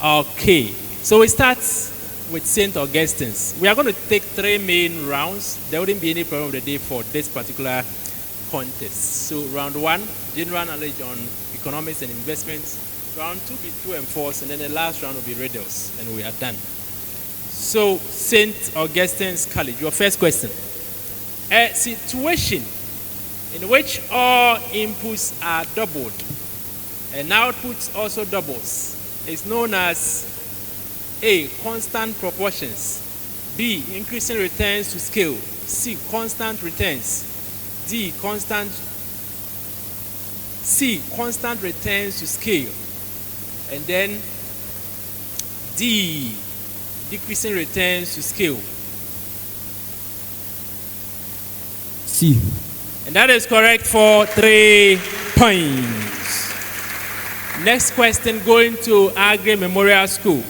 Okay, so we start with St. Augustine's. We are going to take 3 main rounds. There wouldn't be any problem of the day for this particular contest. So round 1, general knowledge on economics and investments. Round 2 be true and false, and then the last round will be riddles, and we are done. So St. Augustine's College, your first question. A situation in which all inputs are doubled and outputs also doubles is known as A, constant proportions, B, increasing returns to scale, C, constant returns, C, constant returns to scale, and then D, decreasing returns to scale. C. And that is correct for 3 points. Next question going to Aggrey Memorial School.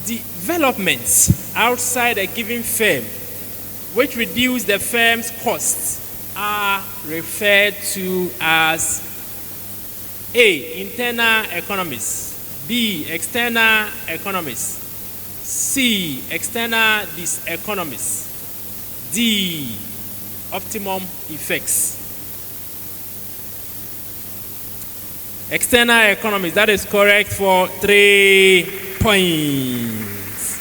Developments outside a given firm which reduce the firm's costs are referred to as A, internal economists, B, external economists, C, external diseconomists, D, optimum effects. External economists, that is correct for 3 points.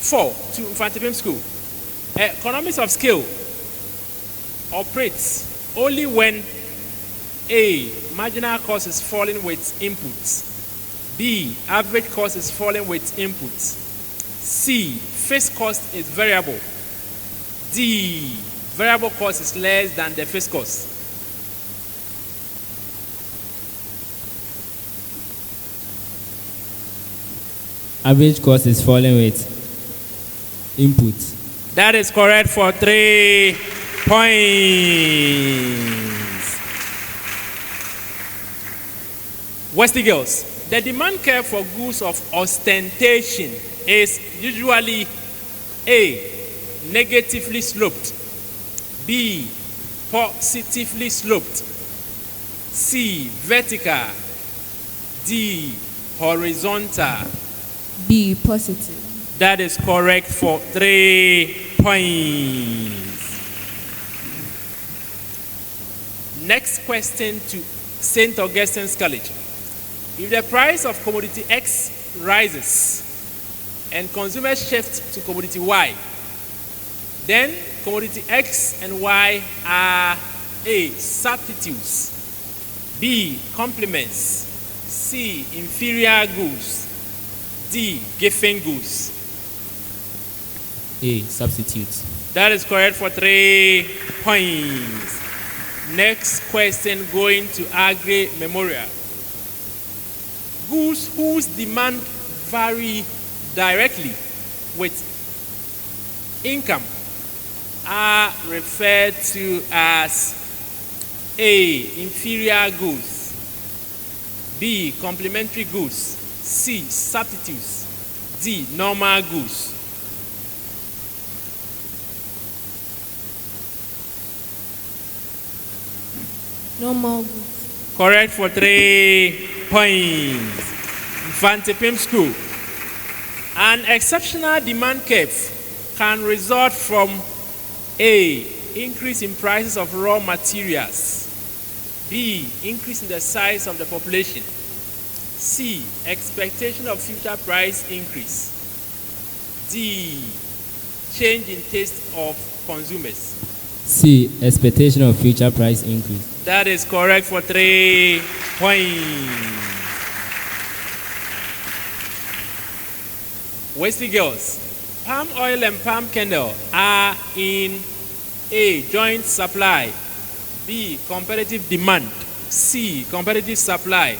4, to Mfantsipim School. Economics of scale operates only when A, marginal cost is falling with inputs, B, average cost is falling with inputs, C, fixed cost is variable, D, variable cost is less than the fixed cost. Average cost is falling with input. That is correct for 3 points. Wesley Girls. The demand curve for goods of ostentation is usually A, negatively sloped, B, positively sloped, C, vertical, D, horizontal. B, positive. That is correct for 3 points. Next question to St. Augustine's College. If the price of commodity X rises and consumers shift to commodity Y, then commodity X and Y are A, substitutes, B, complements, C, inferior goods, D, given goods. A, substitutes. That is correct for 3 points. Next question going to Aggrey Memorial. Goods whose demand vary directly with income are referred to as A, inferior goods, B, complementary goods, C, substitutes, D, normal goods. Normal goods. Correct for 3 points. Mfantsipim School. An exceptional demand curve can result from A, increase in prices of raw materials, B, increase in the size of the population, C, expectation of future price increase, D, change in taste of consumers. C, expectation of future price increase. That is correct for 3 points. Wesley Girls. Palm oil and palm kernel are in A, joint supply, B, competitive demand, C, competitive supply,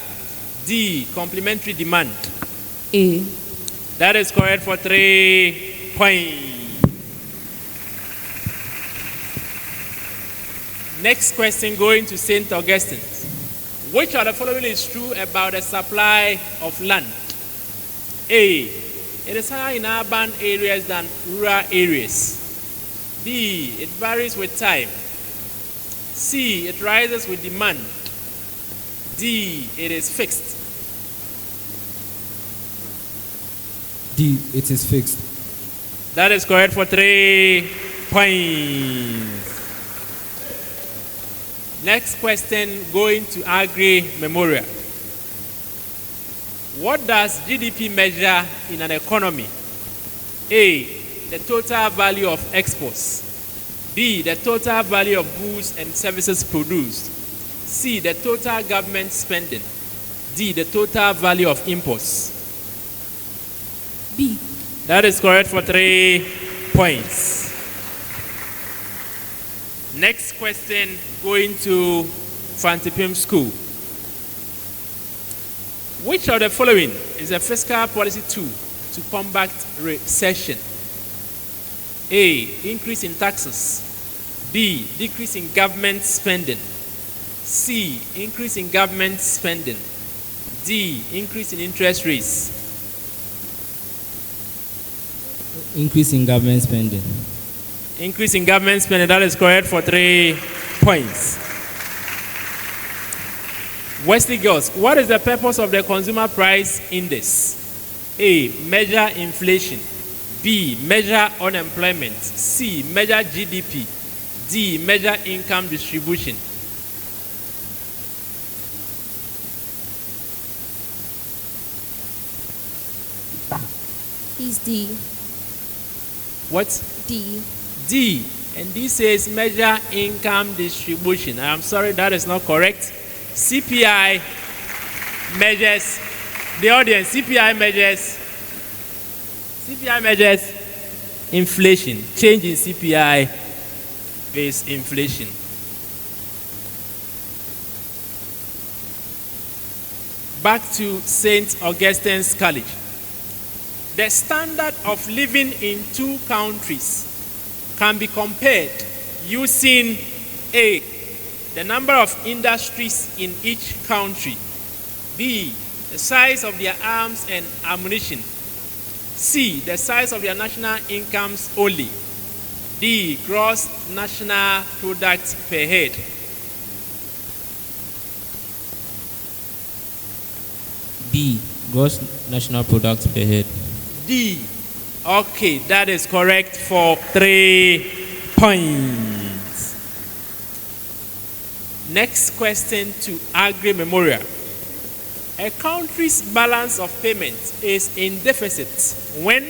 D, complementary demand. A. That is correct for 3 points. Next question going to St. Augustine. Which of the following is true about the supply of land? A, it is higher in urban areas than rural areas. B, it varies with time. C, it rises with demand. D, D, it is fixed. D. It is fixed. That is correct for 3 points. Next question going to Aggrey Memorial. What does GDP measure in an economy? A, the total value of exports. B, the total value of goods and services produced. C, the total government spending. D, the total value of imports. B. That is correct for 3 points. Next question going to Mfantsipim School. Which of the following is a fiscal policy tool to combat recession? A, increase in taxes. B, decrease in government spending. C, increase in government spending. D, increase in interest rates. Increase in government spending. Increase in government spending, that is correct for 3 points. Wesley Girls, what is the purpose of the consumer price index? A, measure inflation. B, measure unemployment. C, measure GDP. D, measure income distribution. Is D. What? D. D. And D says measure income distribution. I am sorry, that is not correct. CPI measures, the audience, CPI measures inflation. Change in CPI is inflation. Back to St. Augustine's College. The standard of living in two countries can be compared using A, the number of industries in each country. B, the size of their arms and ammunition. C, the size of their national incomes only. D, gross national product per head. B. Gross national product per head. D. Okay, that is correct for 3 points. Next question to Aggrey Memorial. A country's balance of payments is in deficit when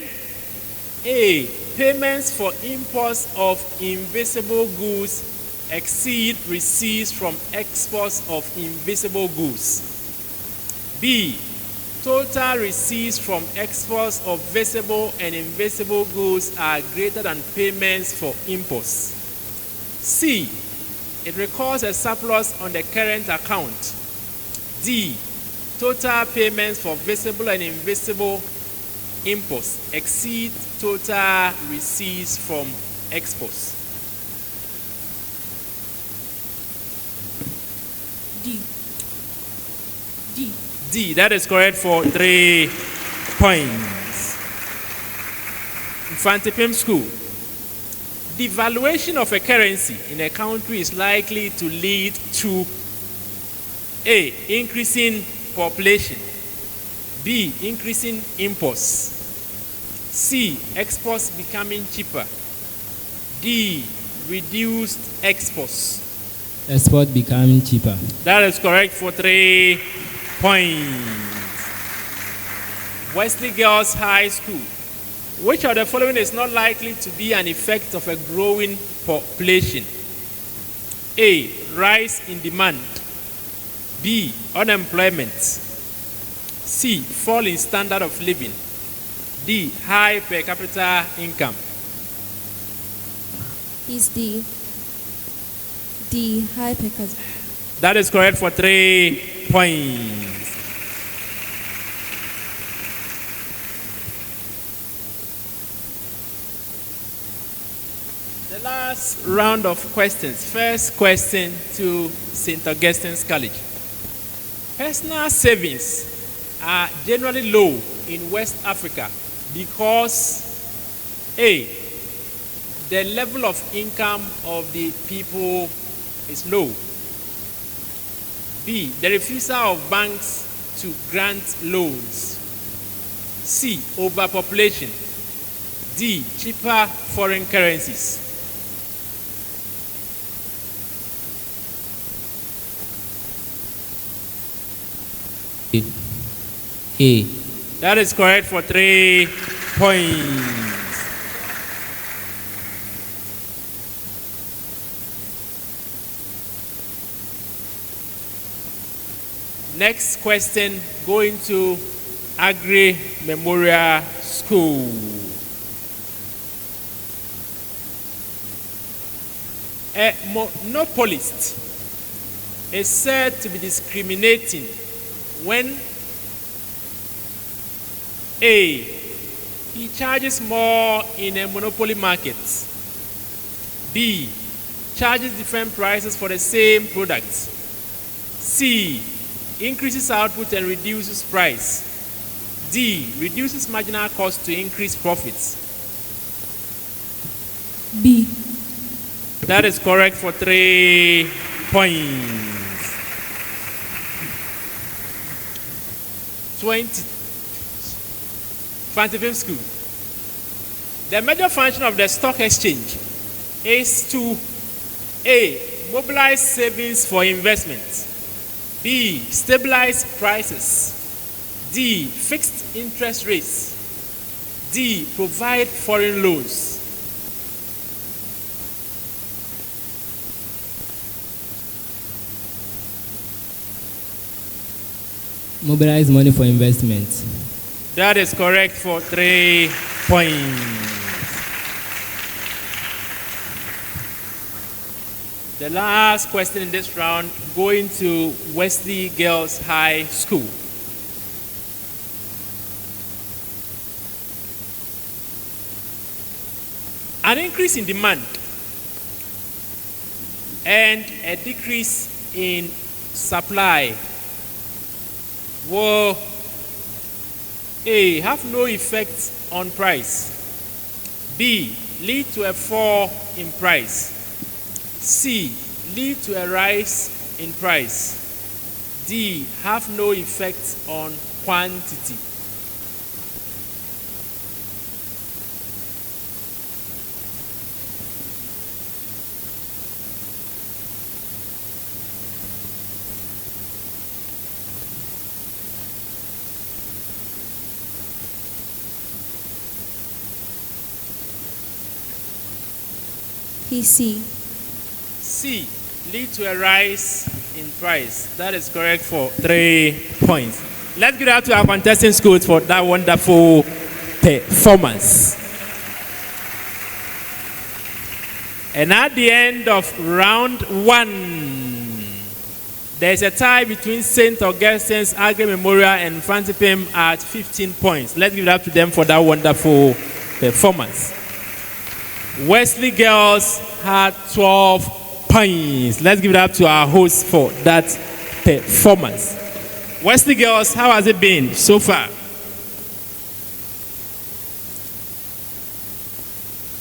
A, payments for imports of invisible goods exceed receipts from exports of invisible goods. B, total receipts from exports of visible and invisible goods are greater than payments for imports. C, it records a surplus on the current account. D, total payments for visible and invisible imports exceed total receipts from exports. D. D. D, that is correct for 3 points. Mfantsipim School. Devaluation of a currency in a country is likely to lead to A, increasing population. B, increasing imports. C, exports becoming cheaper. D, reduced exports. Export becoming cheaper. That is correct for 3 points. Wesley Girls High School. Which of the following is not likely to be an effect of a growing population? A, rise in demand. B, unemployment. C, fall in standard of living. D, high per capita income. Is D. D. High per capita. That is correct for 3 points. The last round of questions. First question to St. Augustine's College. Personal savings are generally low in West Africa because A, the level of income of the people is low. B, the refusal of banks to grant loans. C, overpopulation. D, cheaper foreign currencies. A. That is correct for 3 points. Next question, going to Aggrey Memorial School. A monopolist is said to be discriminating when A, he charges more in a monopoly market. B, charges different prices for the same product. C, increases output and reduces price. D, reduces marginal cost to increase profits. B. That is correct for 3 points. 20. Mfantsipim School. The major function of the stock exchange is to A, mobilize savings for investment. B, stabilize prices. D, fixed interest rates. D, provide foreign loans. Mobilize money for investment. That is correct for 3 points. The last question in this round, going to Wesley Girls High School. An increase in demand and a decrease in supply will A, have no effect on price. B, lead to a fall in price. C, lead to a rise in price. D, have no effect on quantity. PC. C, lead to a rise in price. That is correct for 3 points. Let's give it out to our contesting schools for that wonderful performance. And at the end of round 1, there's a tie between St. Augustine's, Aggrey Memorial, and Mfantsipim at 15 points. Let's give it up to them for that wonderful performance. Wesley Girls had 12 points. Let's give it up to our hosts for that performance. Wesley Girls, how has it been so far?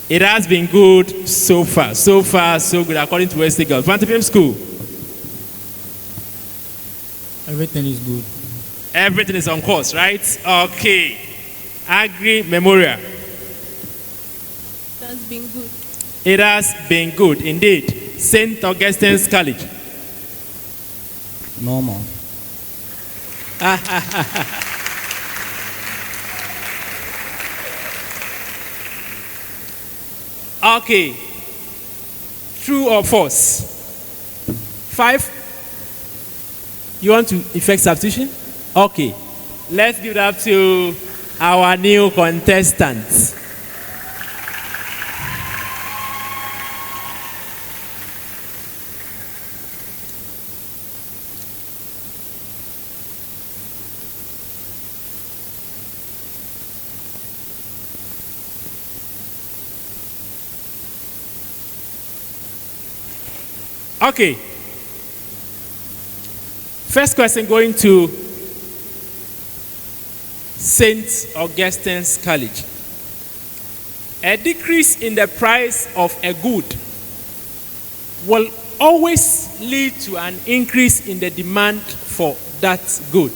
It has been good so far. So far, so good, according to Wesley Girls. Mfantsipim School. Everything is good. Everything is on course, right? Okay. Aggrey Memorial. It has been good. It has been good, indeed. St. Augustine's College. Normal. Okay. True or false? 5. You want to effect substitution? Okay. Let's give it up to our new contestants. Okay. First question going to St. Augustine's College. A decrease in the price of a good will always lead to an increase in the demand for that good.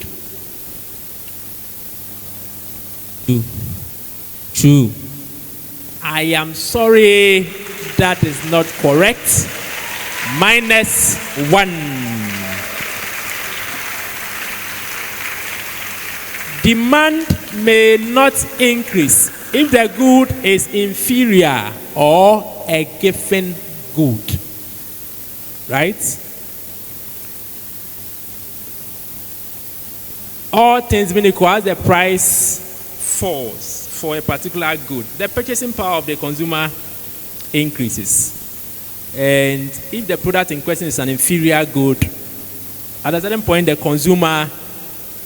True. I am sorry, that is not correct. -1. Demand may not increase if the good is inferior or a given good. Right? All things being equal, as the price falls for a particular good, the purchasing power of the consumer increases. And if the product in question is an inferior good, at a certain point the consumer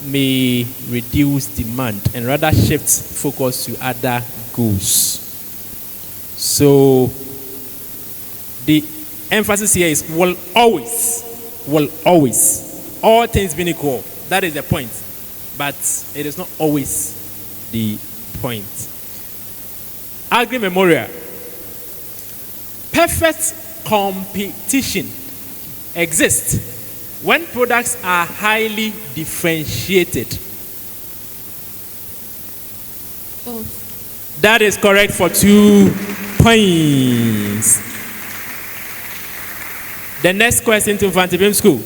may reduce demand and rather shift focus to other goods. So the emphasis here is will always. All things being equal. That is the point. But it is not always the point. Aggrey Memorial. Perfect competition exists when products are highly differentiated. False. That is correct for 2 points. The next question to Mfantsipim School.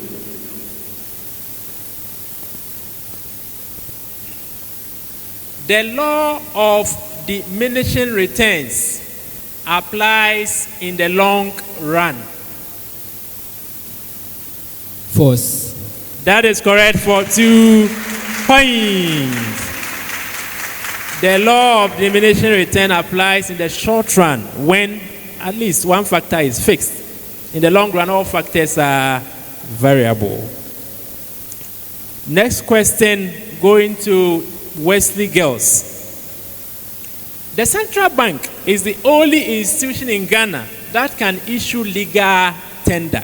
The law of diminishing returns applies in the long run. False. That is correct for 2 points. The law of diminishing return applies in the short run when at least one factor is fixed. In the long run, all factors are variable. Next question, going to Wesley Girls. The central bank is the only institution in Ghana that can issue legal tender.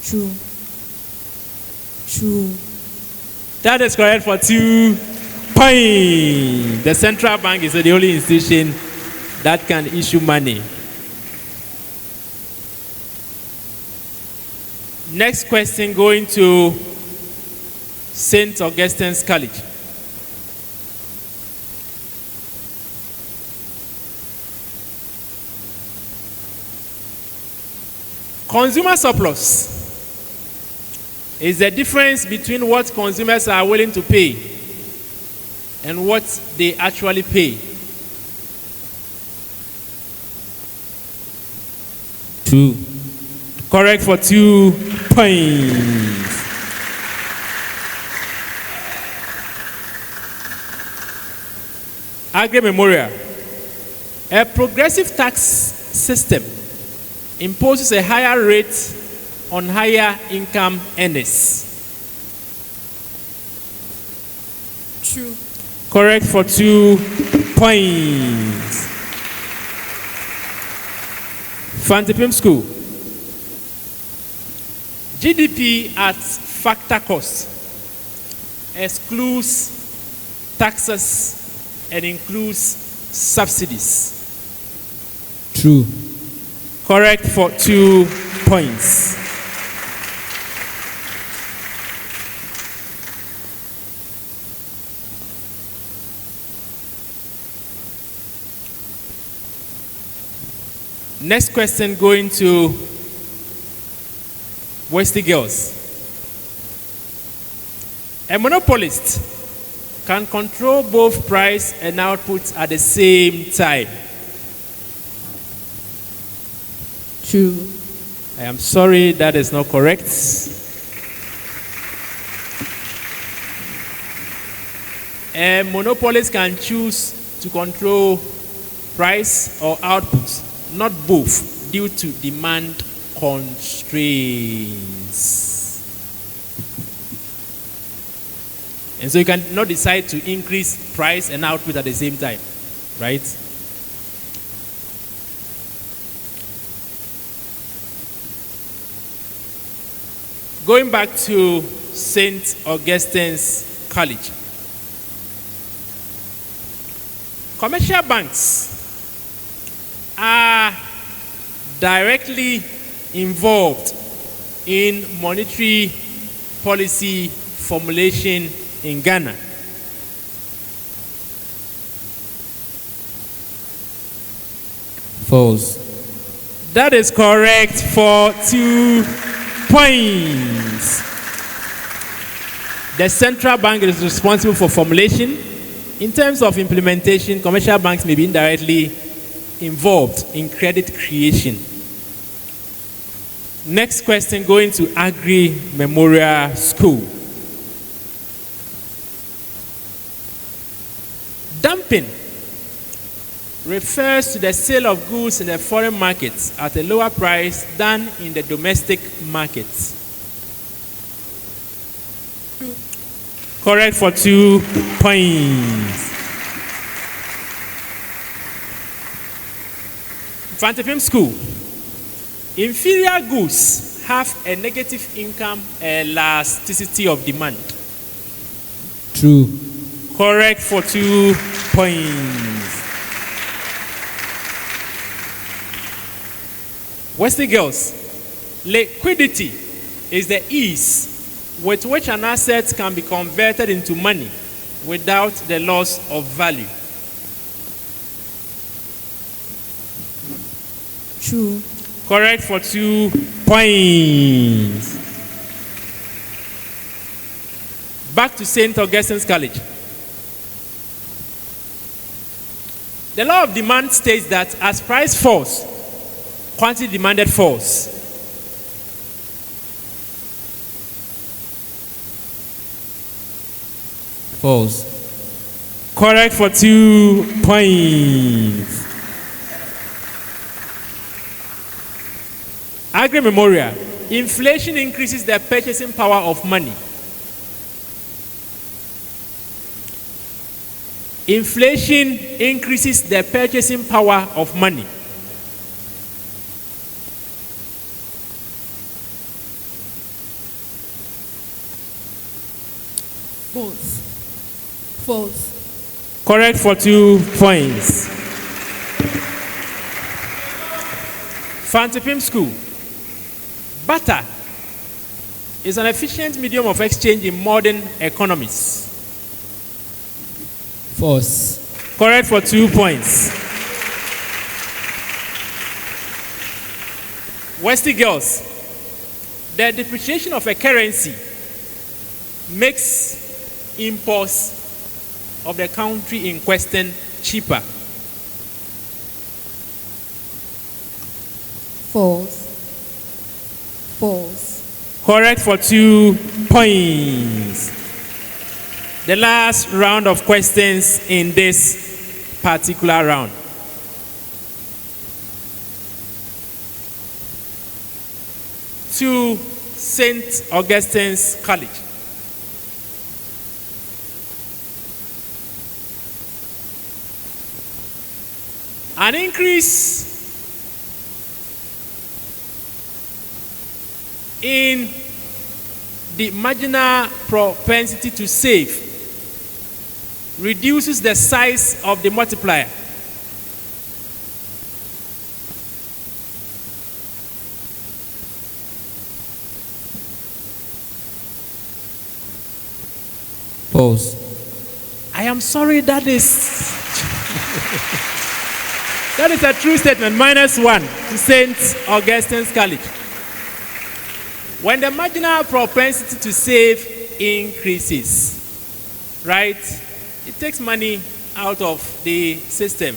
True. That is correct for 2 points. The central bank is the only institution that can issue money. Next question, going to St. Augustine's College. Consumer surplus is the difference between what consumers are willing to pay and what they actually pay. True. Correct for 2 points. Aggrey Memorial. A progressive tax system imposes a higher rate on higher income earners. True. Correct for 2 points. Mfantsipim School. GDP at factor cost excludes taxes and includes subsidies. True. Correct for 2 points. Next question, going to Wesley Girls. A monopolist can control both price and output at the same time. True. I am sorry, that is not correct. A monopolist can choose to control price or output, not both, due to demand constraints. And so you cannot decide to increase price and output at the same time, right? Going back to St. Augustine's College. Commercial banks directly involved in monetary policy formulation in Ghana? False. That is correct for 2 points. The central bank is responsible for formulation. In terms of implementation, commercial banks may be indirectly involved in credit creation. Next question going to Aggrey Memorial School. Dumping refers to the sale of goods in the foreign markets at a lower price than in the domestic markets. Correct for 2 points. Mfantsipim School. Inferior goods have a negative income elasticity of demand. True. Correct for 2 points. Wesley Girls. Liquidity is the ease with which an asset can be converted into money without the loss of value. True. Correct for 2 points. Back to St. Augustine's College. The law of demand states that as price falls, quantity demanded falls. False. Correct for 2 points. Aggrey Memorial. Inflation increases the purchasing power of money. Inflation increases the purchasing power of money. False. False. Correct for 2 points. Mfantsipim School. Barter is an efficient medium of exchange in modern economies. False. Correct for 2 points. Wesley Girls. The depreciation of a currency makes imports of the country in question cheaper. False. False. Correct for 2 points. The last round of questions in this particular round. To St. Augustine's College. An increase in the marginal propensity to save reduces the size of the multiplier. False. I am sorry, that is that is a true statement. -1 to St. Augustine's College. When the marginal propensity to save increases, right, it takes money out of the system.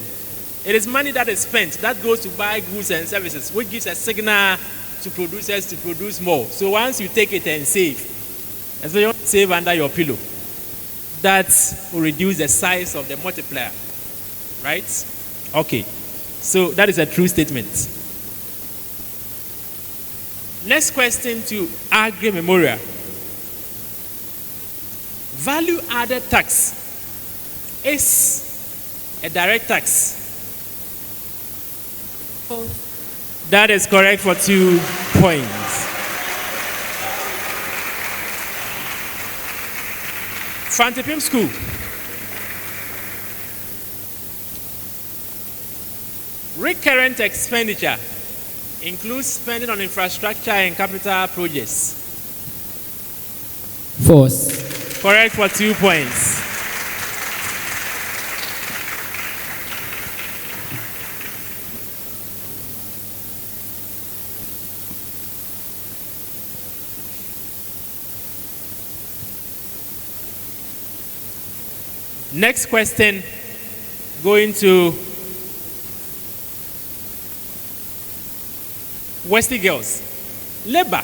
It is money that is spent that goes to buy goods and services, which gives a signal to producers to produce more. So once you take it and save, especially you save under your pillow, that will reduce the size of the multiplier, right? Okay, so that is a true statement. Next question to Aggrey Memorial. Value added tax is a direct tax. False. That is correct for 2 points. Mfantsipim School. Recurrent expenditure Includes spending on infrastructure and capital projects. False. Correct for 2 points. Next question, going to Wesley Girls. Labor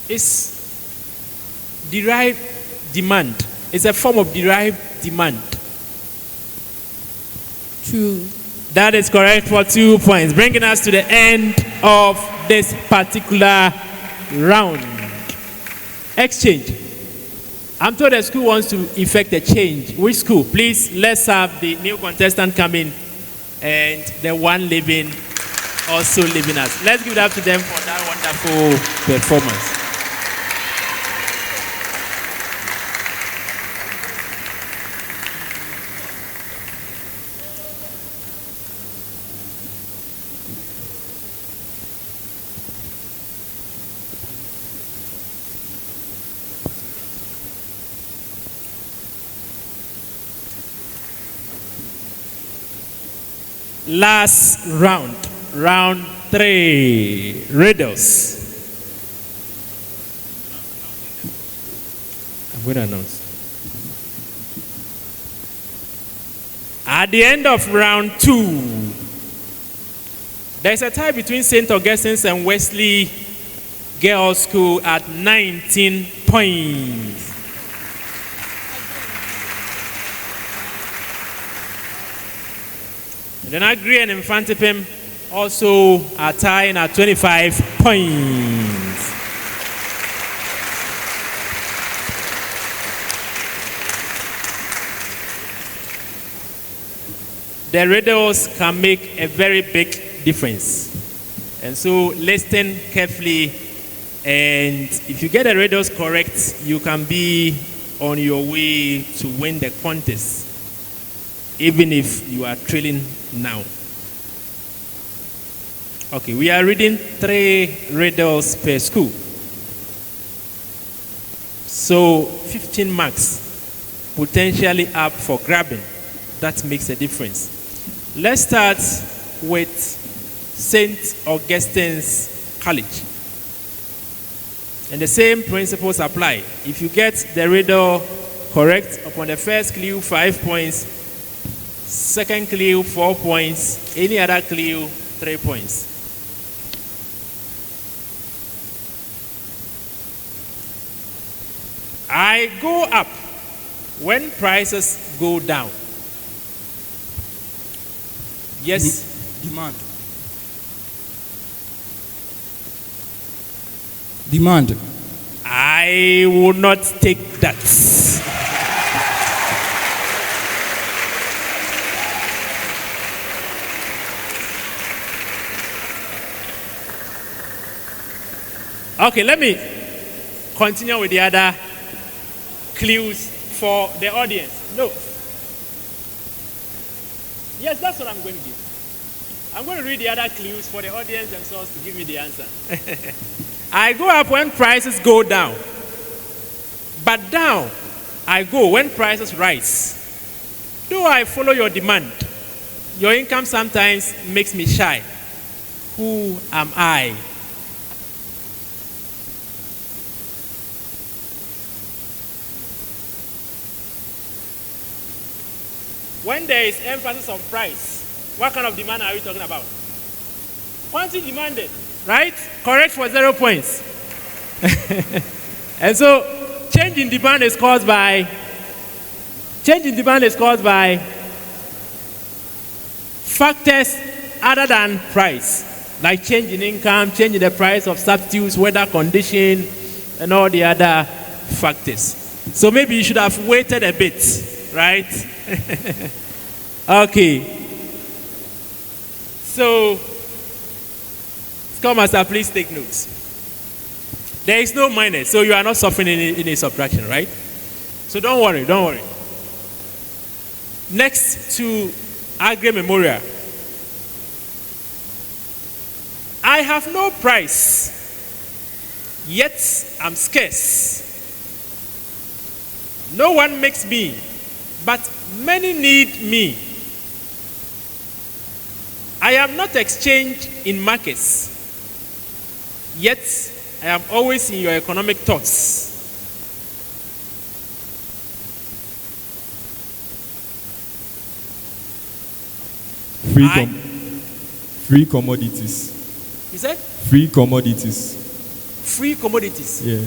is derived demand. It's a form of derived demand. True. That is correct for 2 points, bringing us to the end of this particular round. Exchange. I'm told the school wants to effect a change. Which school? Please, let's have the new contestant come in and the one leaving also leaving us. Let's give it up to them for that wonderful performance. Last round, round 3, riddles. I'm going to announce. At the end of round 2, there's a tie between St. Augustine's and Wesley Girls School at 19 points. Then Aggrey and Mfantsipim also are tying at 25 points. The riddles can make a very big difference. And so listen carefully, and if you get the riddles correct, you can be on your way to win the contest, even if you are trailing now. Okay, we are reading 3 riddles per school. So 15 marks potentially up for grabbing. That makes a difference. Let's start with St. Augustine's College. And the same principles apply. If you get the riddle correct, upon the first clue, 5 points. Second clue, 4 points. Any other clue, 3 points. I go up when prices go down. Yes? Demand. Demand. I will not take that. Okay, let me continue with the other clues for the audience. No. Yes, that's what I'm going to give. I'm going to read the other clues for the audience themselves to give me the answer. I go up when prices go down, but down I go when prices rise. Though I follow your demand, your income sometimes makes me shy. Who am I? When there is emphasis on price, what kind of demand are we talking about? Quantity demanded, right? Correct for 0 points. And so, change in demand is caused by factors other than price, like change in income, change in the price of substitutes, weather condition, and all the other factors. So maybe you should have waited a bit, right? Okay. So, Schoolmaster, please take notes. There is no minus, so you are not suffering any subtraction, right? So don't worry. Next to Aggrey Memorial. I have no price, yet I'm scarce. No one makes me, but many need me. I am not exchanged in markets, yet I am always in your economic thoughts. Free commodities. You said? Free commodities. Free commodities. Yeah.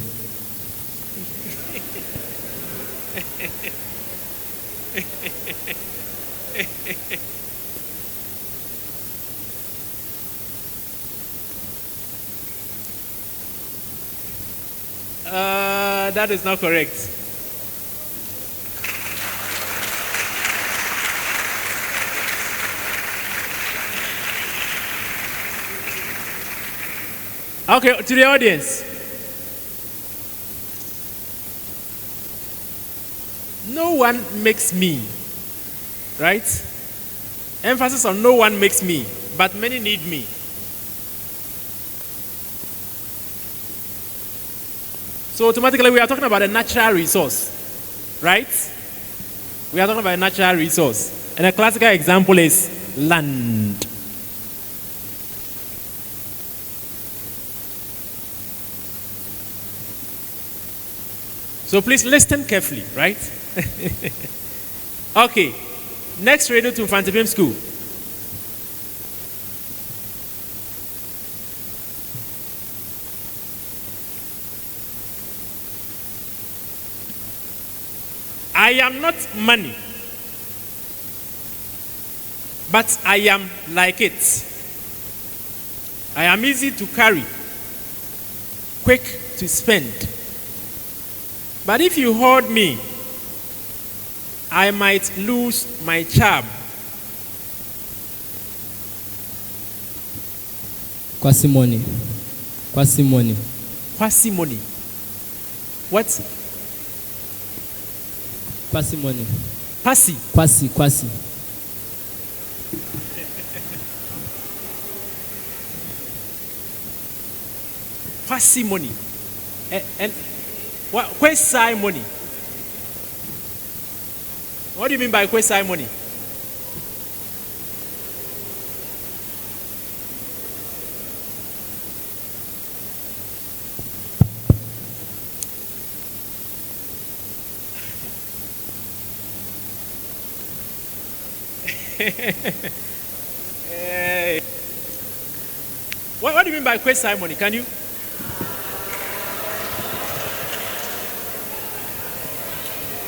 That is not correct. Okay, to the audience. No one makes me, right? Emphasis on no one makes me, but many need me. So automatically we are talking about a natural resource, right? We are talking about a natural resource. And a classical example is land. So please listen carefully, right? Okay. Next radio to Mfantsipim School. I am not money, but I am like it. I am easy to carry, quick to spend. But if you hold me, I might lose my charm. Quasimony. Quasimony. Quasimony. What? Quasimony. Quasi. Quasi. Quasi. Quasimony. And what? Quasi-money. What do you mean by quasi-money? What do you mean by quasi-money? Can you?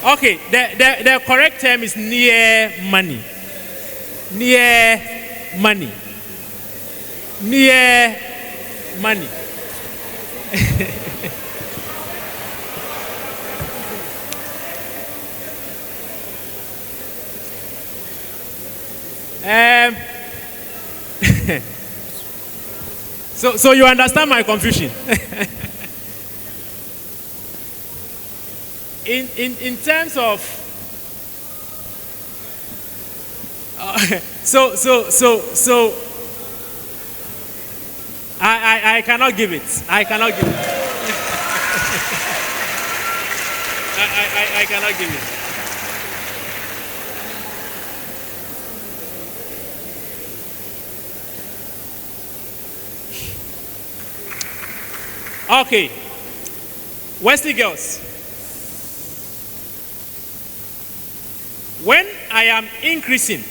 Okay, the correct term is near money. Near money. Near money. So you understand my confusion. In terms of so I cannot give it. I cannot give it. I cannot give it. Okay, Wesley Girls. When I am increasing,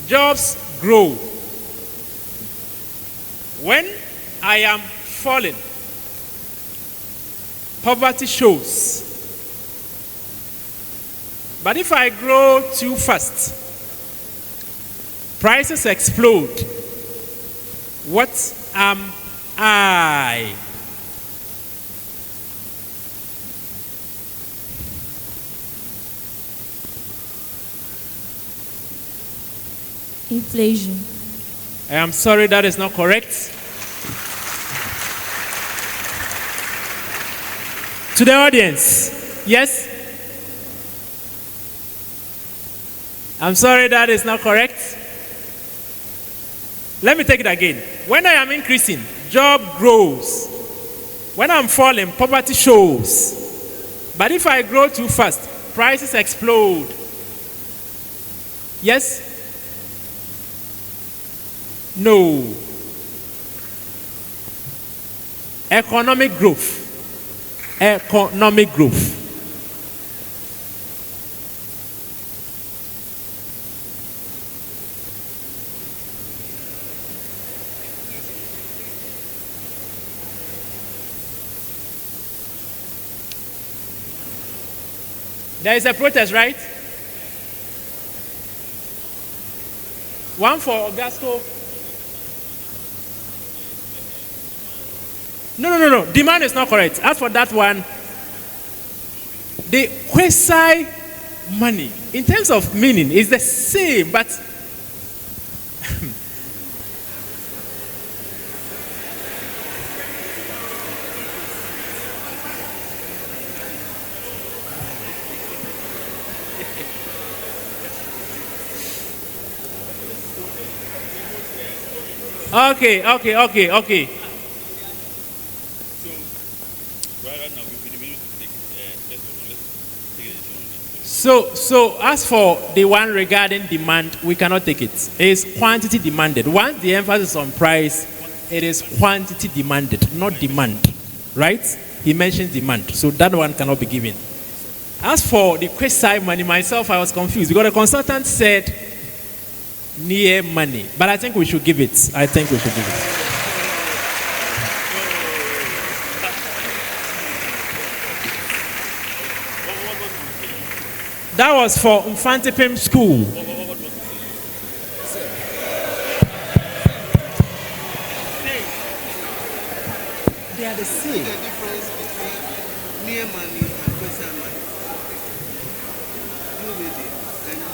jobs grow. When I am falling, poverty shows. But if I grow too fast, prices explode. What am I? Inflation. I am sorry, that is not correct. To the audience, yes? I'm sorry, that is not correct. Let me take it again. When I am increasing, job grows. When I'm falling, poverty shows. But if I grow too fast, prices explode. Yes? No. Economic growth. Economic growth. There is a protest, right? One for Augusto. No. Demand is not correct. As for that one, the quasi money, in terms of meaning, is the same, but Okay. So as for the one regarding demand, we cannot take it. It is quantity demanded. Once the emphasis on price, it is quantity demanded, not demand. Right? He mentioned demand. So that one cannot be given. As for the quasi money, myself, I was confused because the consultant said near money. But I think we should give it. That was for Mfantsipim School. They are the same. The difference between near money and quasi money.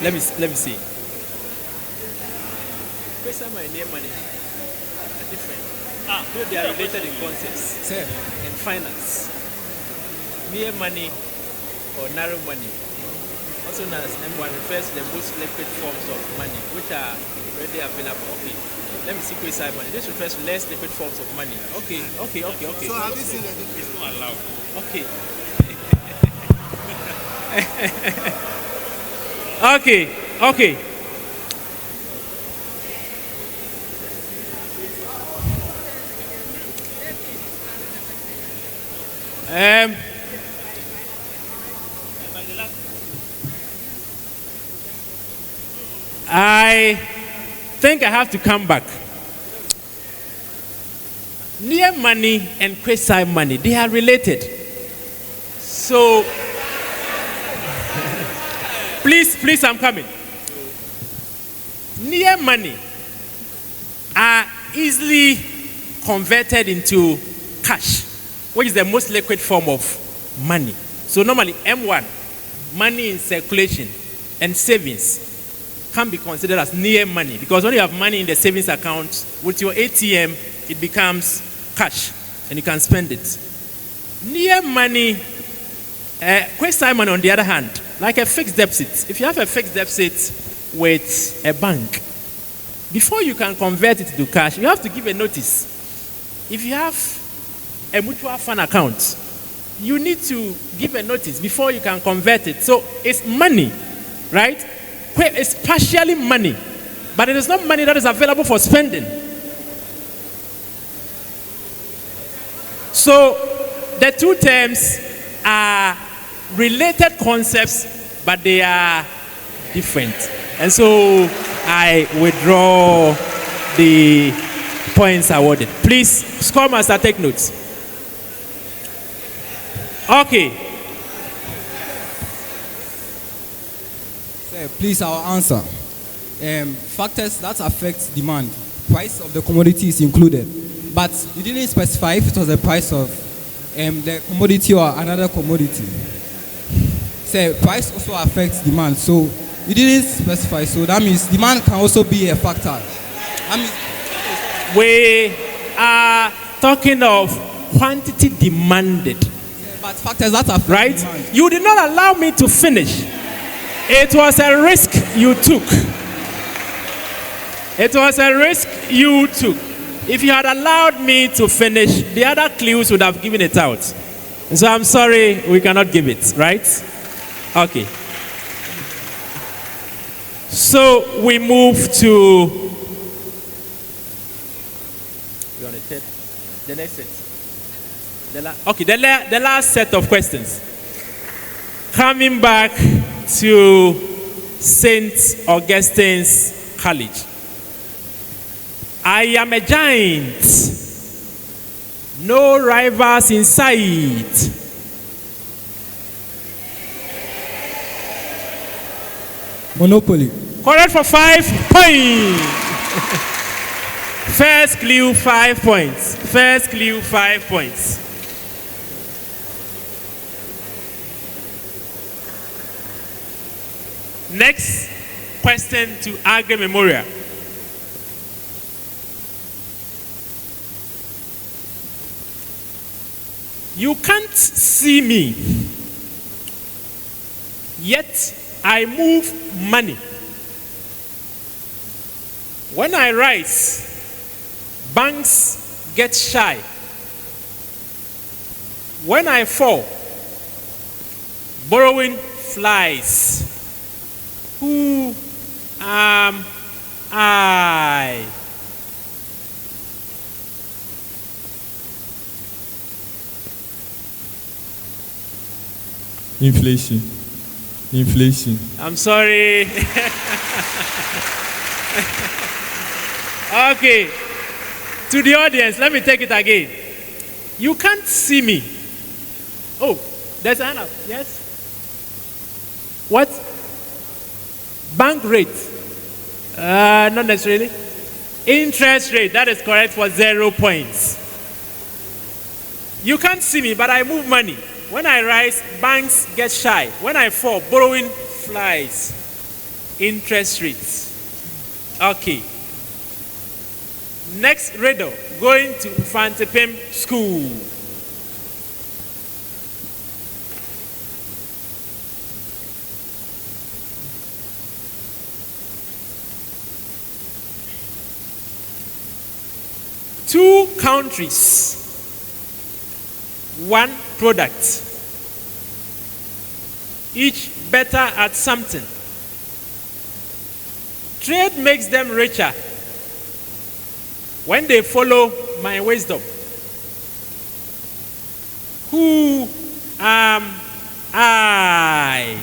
Let me see. Quasi money and near money are different. Though they are related in concepts. In finance, near money or narrow money, also known as M1, refers to the most liquid forms of money which are readily available. Okay, let me see quasi money. This refers to less liquid forms of money. Okay. So have you seen the difference? It's not allowed. Okay. Okay. I think I have to come back. Near money and quasi money, they are related. So, please, I'm coming. Near money are easily converted into cash, which is the most liquid form of money. So normally M1, money in circulation and savings, can be considered as near money, because when you have money in the savings account, with your ATM, it becomes cash and you can spend it. Near money, quasi money on the other hand, like a fixed deposit. If you have a fixed deposit with a bank, before you can convert it to cash, you have to give a notice. If you have a mutual fund account, you need to give a notice before you can convert it. So it's money, right? It's partially money, but it is not money that is available for spending. So the two terms are related concepts, but they are different. And so I withdraw the points awarded. Please, score master, take notes. Okay. Please, our answer. Factors that affect demand. Price of the commodity is included. But you didn't specify if it was the price of the commodity or another commodity. Price also affects demand. So you didn't specify. So that means demand can also be a factor. We are talking of quantity demanded. But factors that affect demand. You did not allow me to finish. It was a risk you took. It was a risk you took. If you had allowed me to finish, the other clues would have given it out. So I'm sorry, we cannot give it, right? Okay. So we move to the next set. The last set of questions. Coming back to St. Augustine's College. I am a giant, no rivals in sight. Monopoly. Correct for 5 points. First clue, 5 points. First clue, 5 points. Next question to Aggrey Memorial. You can't see me, yet I move money. When I rise, banks get shy. When I fall, borrowing flies. Who am I? Inflation. Inflation. I'm sorry. Okay. To the audience, let me take it again. You can't see me. Oh, there's an up. Yes? What? Bank rate? Not necessarily. Interest rate. That is correct for 0 points. You can't see me, but I move money. When I rise, banks get shy. When I fall, borrowing flies. Interest rates. Okay. Next riddle, going to Mfantsipim School. Two countries, one product, each better at something. Trade makes them richer when they follow my wisdom. Who am I?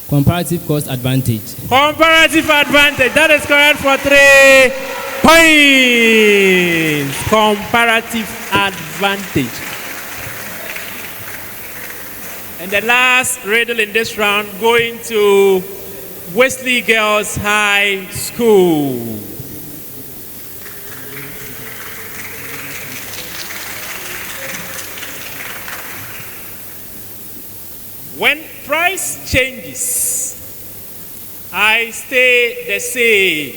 Comparative cost advantage. Comparative advantage. That is correct for 3 points. Comparative advantage. And the last riddle in this round, going to Wesley Girls High School. When price changes, I stay the same.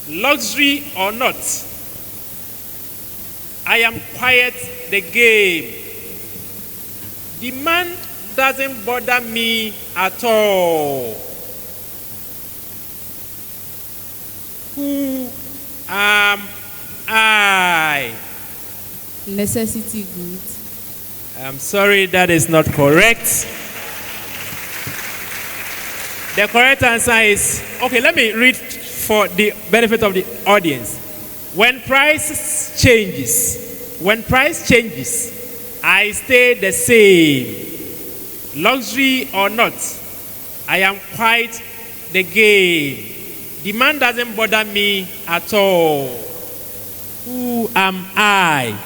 Luxury or not, I am quiet the game. Demand doesn't bother me at all. Who am I? Necessity goods. I'm sorry, that is not correct. The correct answer is, okay, let me read for the benefit of the audience. When price changes, I stay the same. Luxury or not, I am quite the game. Demand doesn't bother me at all. Who am I?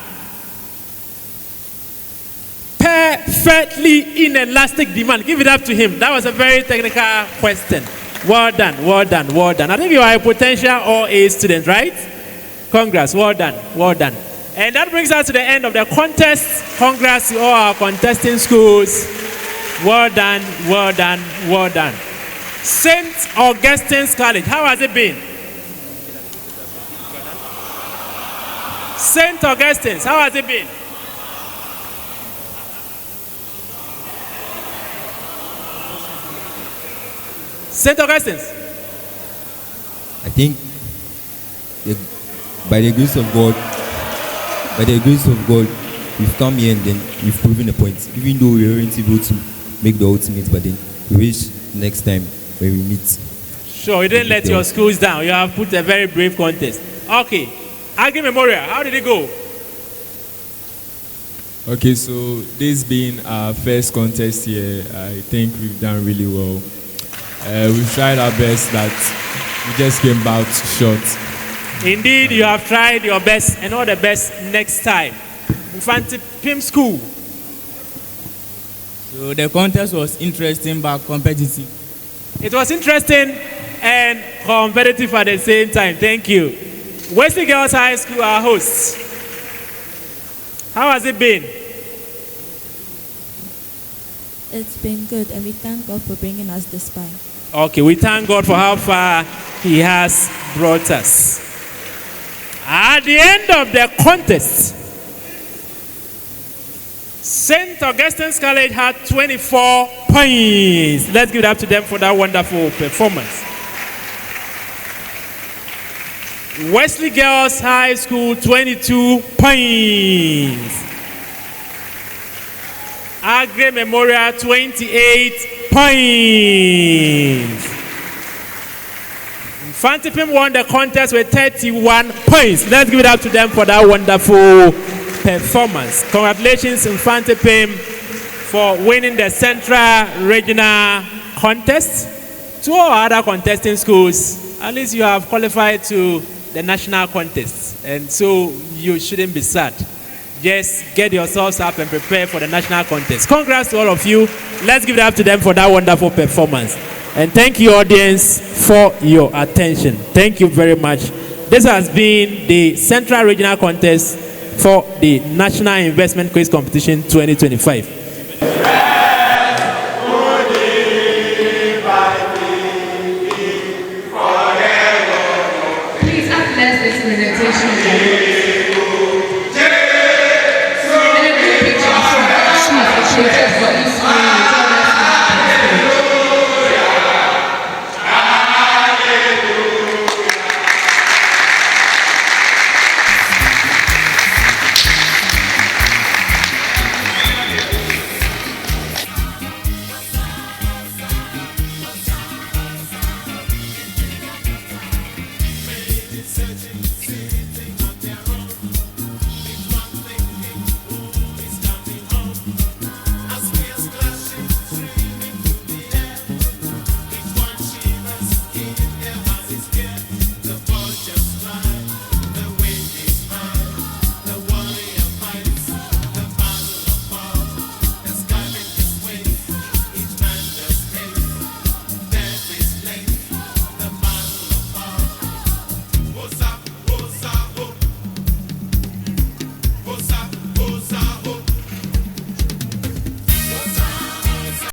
Perfectly inelastic demand. Give it up to him. That was a very technical question. Well done, well done, well done. I think you are a potential or a student, right? Congrats, well done, well done. And that brings us to the end of the contest. Congrats to all our contesting schools. Well done, well done, well done. St. Augustine's College, how has it been? St. Augustine's, how has it been? St. Augustine's? I think by the grace of God, we've come here and then we've proven a point. Even though we weren't able to make the ultimate, but then we wish next time when we meet. Sure, you didn't let your schools down. You have put a very brave contest. Okay, Aggrey Memorial, how did it go? Okay, so this being our first contest here, I think we've done really well. We've tried our best, but we just came out short. Indeed, you have tried your best and all the best next time. Mfantsipim School. So the contest was interesting but competitive. It was interesting and competitive at the same time. Thank you. Wesley Girls High School, our hosts. How has it been? It's been good, and we thank God for bringing us this far. Okay, we thank God for how far He has brought us. At the end of the contest, St. Augustine's College had 24 points. Let's give it up to them for that wonderful performance. Wesley Girls High School, 22 points. Aggrey Memorial, 28 points. Mfantsipim won the contest with 31 points. Let's give it up to them for that wonderful performance. Congratulations, Mfantsipim, for winning the Central Regional Contest. To all other contesting schools, at least you have qualified to the national contest, and so you shouldn't be sad. Just get yourselves up and prepare for the national contest. Congrats to all of you. Let's give it up to them for that wonderful performance. And thank you, audience, for your attention. Thank you very much. This has been the Central Regional Contest for the National Investment Quiz Competition 2025. Please uplift this presentation. And a good picture for each